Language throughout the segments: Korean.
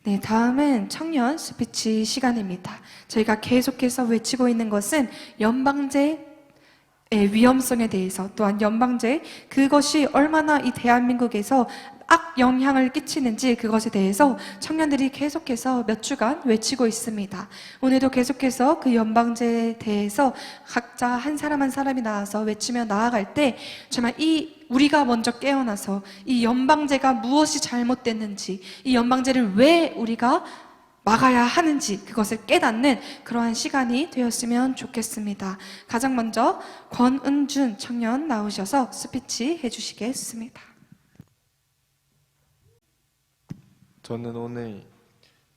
네, 다음은 청년 스피치 시간입니다. 저희가 계속해서 외치고 있는 것은 연방제의 위험성에 대해서, 또한 연방제, 그것이 얼마나 이 대한민국에서 악영향을 끼치는지, 그것에 대해서 청년들이 계속해서 몇 주간 외치고 있습니다. 오늘도 계속해서 그 연방제에 대해서 각자 한 사람 한 사람이 나와서 외치며 나아갈 때, 정말 우리가 먼저 깨어나서 이 연방제가 무엇이 잘못됐는지, 이 연방제를 왜 우리가 막아야 하는지 그것을 깨닫는 그러한 시간이 되었으면 좋겠습니다. 가장 먼저 권은준 청년 나오셔서 스피치 해주시겠습니다. 저는 오늘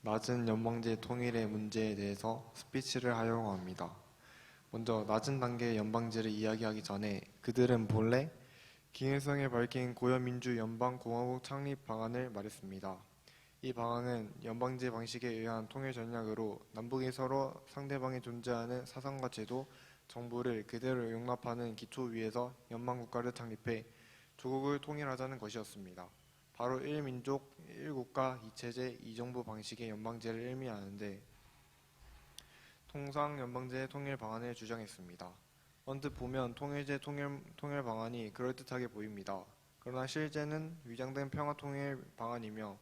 낮은 연방제 통일의 문제에 대해서 스피치를 하려고 합니다. 먼저 낮은 단계의 연방제를 이야기하기 전에 그들은 본래 기능성에 밝힌 고여민주 연방공화국 창립 방안을 말했습니다. 이 방안은 연방제 방식에 의한 통일 전략으로 남북이 서로 상대방이 존재하는 사상과 제도, 정부를 그대로 용납하는 기초 위에서 연방국가를 창립해 조국을 통일하자는 것이었습니다. 바로 1민족, 1국가, 2체제, 2정부 방식의 연방제를 의미하는데 통상 연방제 통일 방안을 주장했습니다. 언뜻 보면 통일제 통일 방안이 그럴듯하게 보입니다. 그러나 실제는 위장된 평화 통일 방안이며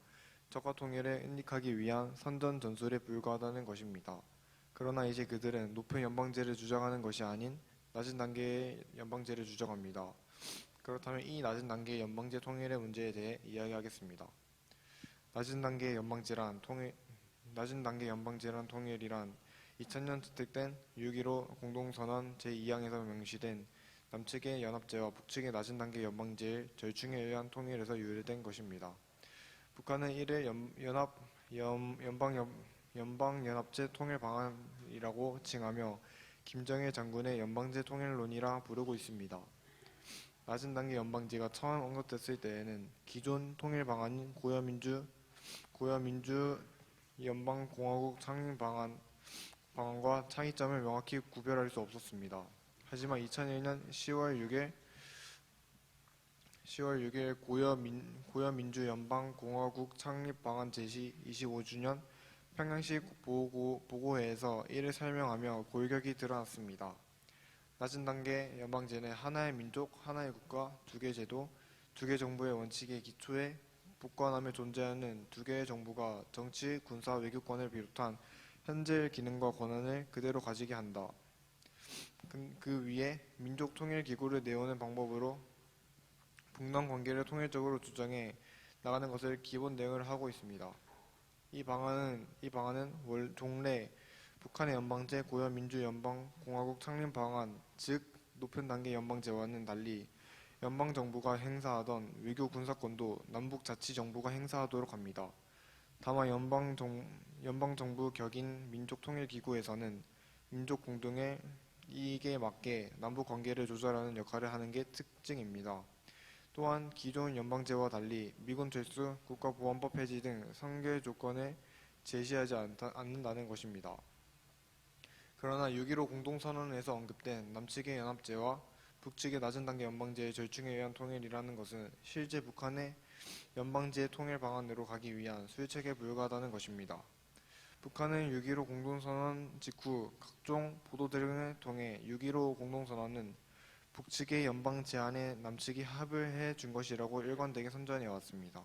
적화 통일에 은닉하기 위한 선전 전술에 불과하다는 것입니다. 그러나 이제 그들은 높은 연방제를 주장하는 것이 아닌 낮은 단계의 연방제를 주장합니다. 그렇다면 이 낮은 단계의 연방제 통일의 문제에 대해 이야기하겠습니다. 낮은 단계의 연방제란 통일이란 2000년 채택된 6.15 공동선언 제2항에서 명시된 남측의 연합제와 북측의 낮은 단계 연방제의 절충에 의한 통일에서 유래된 것입니다. 북한은 이를 연방연합제 통일 방안이라고 칭하며 김정일 장군의 연방제 통일론이라 부르고 있습니다. 낮은 단계 연방제가 처음 언급됐을 때에는 기존 통일 방안인 고여민주 연방공화국 창립 방안과 차이점을 명확히 구별할 수 없었습니다. 하지만 2001년 10월 6일 고여민주 연방공화국 창립 방안 제시 25주년 평양시 보고회에서 이를 설명하며 골격이 드러났습니다. 낮은 단계 연방제는 하나의 민족, 하나의 국가, 두 개 제도, 두 개 정부의 원칙의 기초에 북과 남에 존재하는 두 개의 정부가 정치, 군사, 외교권을 비롯한 현재의 기능과 권한을 그대로 가지게 한다. 그 위에 민족 통일 기구를 내오는 방법으로 북남 관계를 통일적으로 주장해 나가는 것을 기본 내용을 하고 있습니다. 이 방안은 종래 북한의 연방제 고여민주연방공화국 창립 방안, 즉 높은 단계 연방제와는 달리 연방정부가 행사하던 외교 군사권도 남북자치정부가 행사하도록 합니다. 다만 연방정부 격인 민족통일기구에서는 민족 공동의 이익에 맞게 남북관계를 조절하는 역할을 하는 게 특징입니다. 또한 기존 연방제와 달리 미군 철수, 국가보안법 폐지 등 선결 조건을 제시하지 않는다는 것입니다. 그러나 6.15 공동선언에서 언급된 남측의 연합제와 북측의 낮은 단계 연방제의 절충에 의한 통일이라는 것은 실제 북한의 연방제 통일 방안으로 가기 위한 수혜책에 불과하다는 것입니다. 북한은 6.15 공동선언 직후 각종 보도 등을 통해 6.15 공동선언은 북측의 연방 제안에 남측이 합을 해 준 것이라고 일관되게 선전해 왔습니다.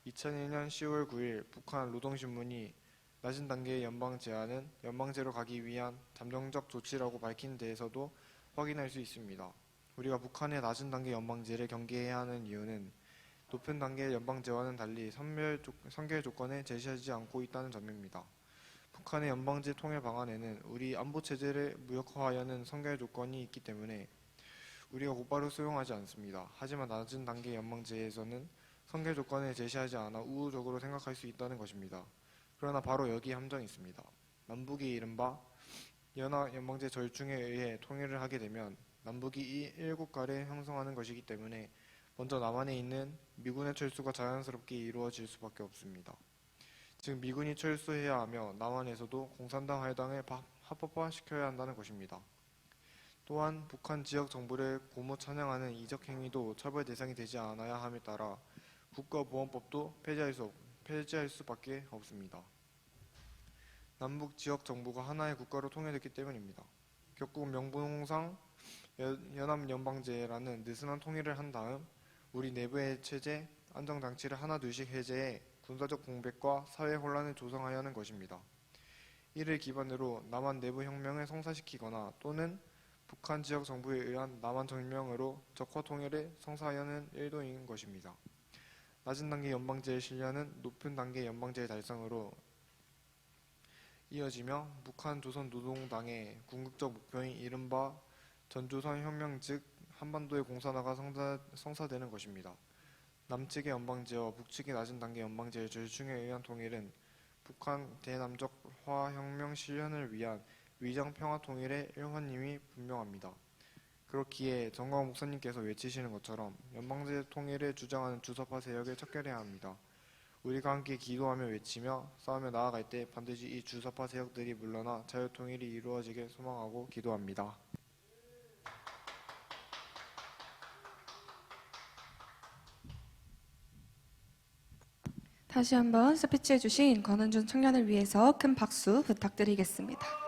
2001년 10월 9일 북한 노동신문이 낮은 단계의 연방 제안은 연방제로 가기 위한 잠정적 조치라고 밝힌 데에서도 확인할 수 있습니다. 우리가 북한의 낮은 단계 연방제를 경계해야 하는 이유는 높은 단계의 연방제와는 달리 선결 조건을 제시하지 않고 있다는 점입니다. 북한의 연방제 통일 방안에는 우리 안보체제를 무력화하려는 선결 조건이 있기 때문에 우리가 곧바로 수용하지 않습니다. 하지만 낮은 단계 연방제에서는 선결 조건을 제시하지 않아 우호적으로 생각할 수 있다는 것입니다. 그러나 바로 여기에 함정이 있습니다. 남북이 이른바 연합 연방제 절충에 의해 통일을 하게 되면 남북이 이 1국가를 형성하는 것이기 때문에 먼저 남한에 있는 미군의 철수가 자연스럽게 이루어질 수밖에 없습니다. 즉 미군이 철수해야 하며 남한에서도 공산당 할당을 합법화시켜야 한다는 것입니다. 또한 북한 지역 정부를 고무 찬양하는 이적 행위도 처벌 대상이 되지 않아야 함에 따라 국가보안법도 폐지할 폐지할 수밖에 없습니다. 남북 지역 정부가 하나의 국가로 통일됐기 때문입니다. 결국 명분상 연합연방제라는 느슨한 통일을 한 다음 우리 내부의 체제, 안정장치를 하나둘씩 해제해 군사적 공백과 사회 혼란을 조성하려는 것입니다. 이를 기반으로 남한 내부 혁명을 성사시키거나 또는 북한 지역 정부에 의한 남한 정명으로 적화 통일을 성사하려는 일도인 것입니다. 낮은 단계 연방제의 실현은 높은 단계 연방제의 달성으로 이어지며 북한 조선노동당의 궁극적 목표인 이른바 전조선 혁명 즉 한반도의 공산화가 성사되는 것입니다. 남측의 연방제와 북측의 낮은 단계 연방제의 절충에 의한 통일은 북한 대남적화 혁명 실현을 위한 위장 평화 통일의 일환임이 분명합니다. 그렇기에 정광훈 목사님께서 외치시는 것처럼 연방제 통일을 주장하는 주사파 세력을 척결해야 합니다. 우리가 함께 기도하며 외치며 싸우며 나아갈 때 반드시 이 주사파 세력들이 물러나 자유통일이 이루어지길 소망하고 기도합니다. 다시 한번 스피치 해주신 권은준 청년을 위해서 큰 박수 부탁드리겠습니다.